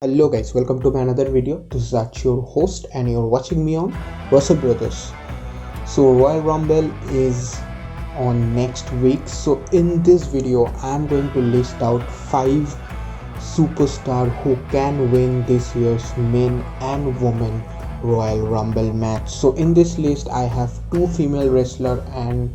Hello guys, welcome to my another video. This is Arch, your host, and you're watching me on Wrestle Brothers. So Royal Rumble is on next week. So in this video, I'm going to list out 5 superstars who can win this year's men and women Royal Rumble match. So in this list, I have 2 female wrestlers and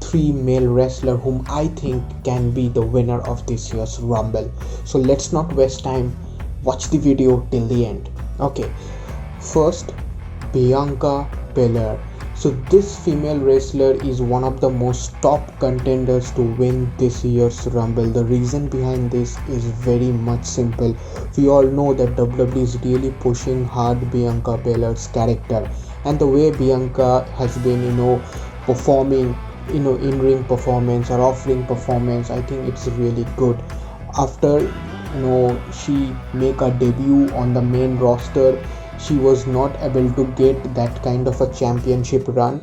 3 male wrestlers whom I think can be the winner of this year's Rumble. So let's not waste time, watch the video till the end. Okay, first, Bianca Belair. So this female wrestler is one of the most top contenders to win this year's Rumble. The reason behind this is very much simple. We all know that WWE is really pushing hard Bianca Belair's character, and the way Bianca has been performing in-ring performance or off-ring performance, I think it's really good. After she make a debut on the main roster, she was not able to get that kind of a championship run.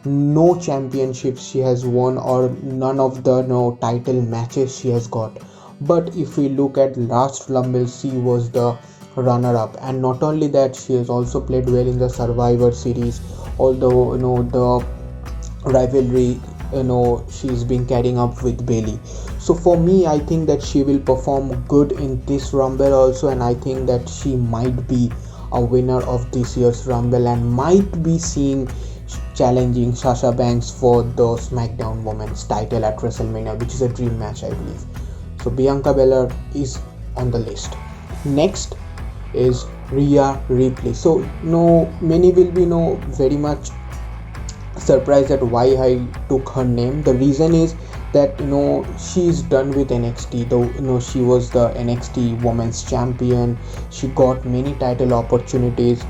No championships she has won, or none of the title matches she has got. But if we look at last Rumble, she was the runner up, and not only that, she has also played well in the Survivor Series. Although the rivalry she's been carrying up with Bailey. So for me, I think that she will perform good in this Rumble also, and I think that she might be a winner of this year's Rumble and might be seen challenging Sasha Banks for the SmackDown Women's title at WrestleMania, which is a dream match, I believe. So Bianca Belair is on the list. Next is Rhea Ripley. So many will be very much surprised at why I took her name. The reason is that she's done with NXT. Though she was the NXT Women's Champion, she got many title opportunities,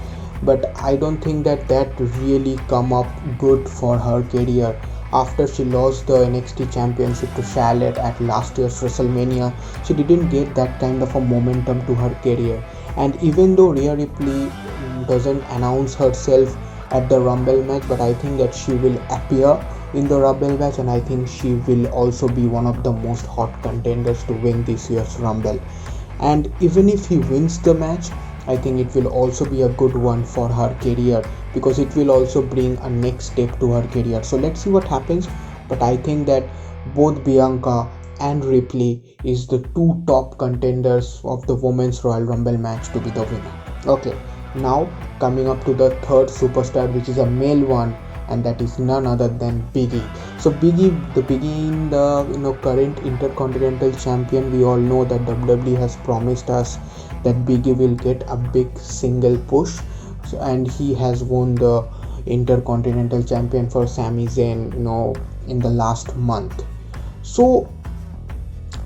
but I don't think that really come up good for her career. After she lost the NXT Championship to Charlotte at last year's WrestleMania, she didn't get that kind of a momentum to her career. And even though Rhea Ripley doesn't announce herself at the Rumble match, but I think that she will appear in the Rumble match, and I think she will also be one of the most hot contenders to win this year's Rumble. And even if he wins the match, I think it will also be a good one for her career, because it will also bring a next step to her career. So let's see what happens, but I think that both Bianca and Ripley is the 2 top contenders of the Women's Royal Rumble match to be the winner. Okay, now coming up to the third superstar, which is a male one, and that is none other than Big E. So Big E in the current Intercontinental Champion. We all know that WWE has promised us that Big E will get a big single push, and he has won the Intercontinental Champion for Sami Zayn in the last month. So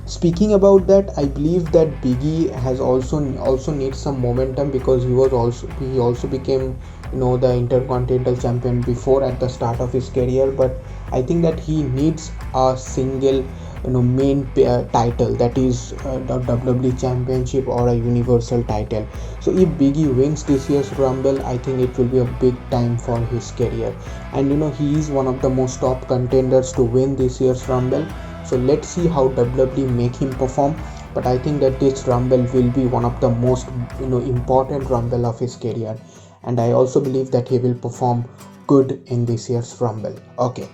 speaking about that, I believe that Big E has also needs some momentum, because he also became the Intercontinental Champion before at the start of his career. But I think that he needs a single main title, that is the WWE Championship or a Universal title. So if Big E wins this year's Rumble, I think it will be a big time for his career, and he is one of the most top contenders to win this year's Rumble. So let's see how WWE make him perform, but I think that this Rumble will be one of the most important Rumble of his career, and I also believe that he will perform good in this year's Rumble. Okay,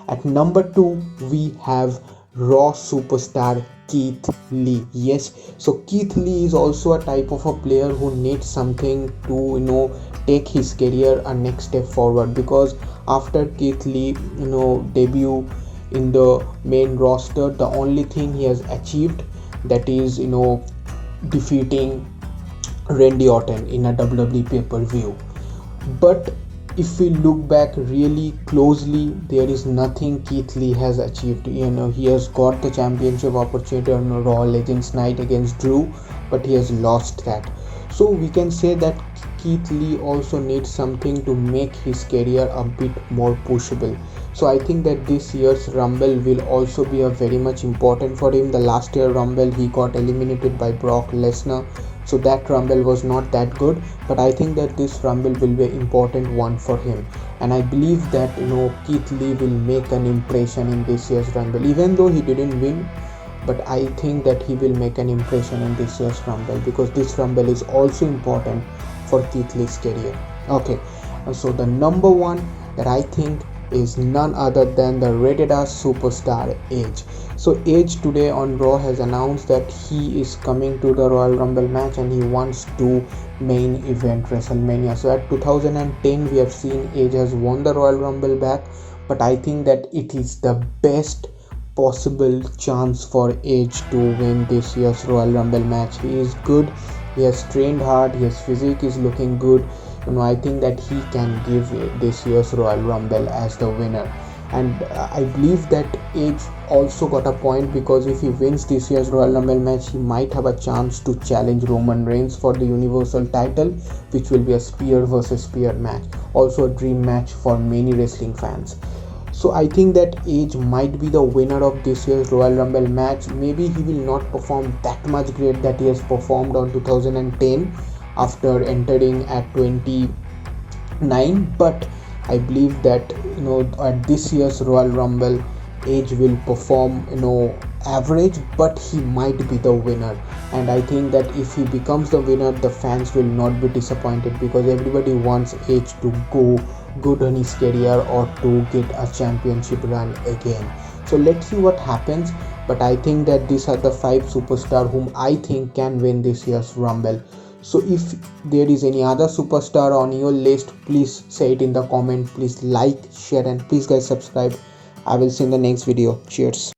at number 2 we have Raw superstar Keith Lee. Yes, so Keith Lee is also a type of a player who needs something to take his career a next step forward, because after Keith Lee debut in the main roster, the only thing he has achieved, that is defeating Randy Orton in a WWE pay-per-view. But if we look back really closely, there is nothing Keith Lee has achieved. He has got the championship opportunity on Raw Legends Night against Drew, but he has lost that. So we can say that Keith Lee also needs something to make his career a bit more pushable. So I think that this year's Rumble will also be a very much important for him. The last year Rumble, he got eliminated by Brock Lesnar, so that Rumble was not that good. But I think that this Rumble will be an important one for him, and I believe that Keith Lee will make an impression in this year's Rumble. Even though he didn't win, but I think that he will make an impression in this year's Rumble, because this Rumble is also important for Keith Lee's career. Okay, so the number one that I think is none other than the rated R superstar Edge. So Edge today on Raw has announced that he is coming to the Royal Rumble match and he wants to main event WrestleMania. So at 2010 we have seen Edge has won the Royal Rumble back, but I think that it is the best possible chance for Edge to win this year's Royal Rumble match. He is good, he has trained hard, his physique is looking good. I think that he can give this year's Royal Rumble as the winner, and I believe that Edge also got a point, because if he wins this year's Royal Rumble match, he might have a chance to challenge Roman Reigns for the Universal title, which will be a spear versus spear match, also a dream match for many wrestling fans. So I think that Edge might be the winner of this year's Royal Rumble match. Maybe he will not perform that much great that he has performed on 2010 after entering at 29, but I believe that at this year's Royal Rumble, Edge will perform average, but he might be the winner. And I think that if he becomes the winner, the fans will not be disappointed, because everybody wants Edge to go good on his career or to get a championship run again. So let's see what happens, but I think that these are the 5 superstars whom I think can win this year's Rumble. So if there is any other superstar on your list, please say it in the comment. Please like, share, and please guys subscribe. I will see you in the next video. Cheers.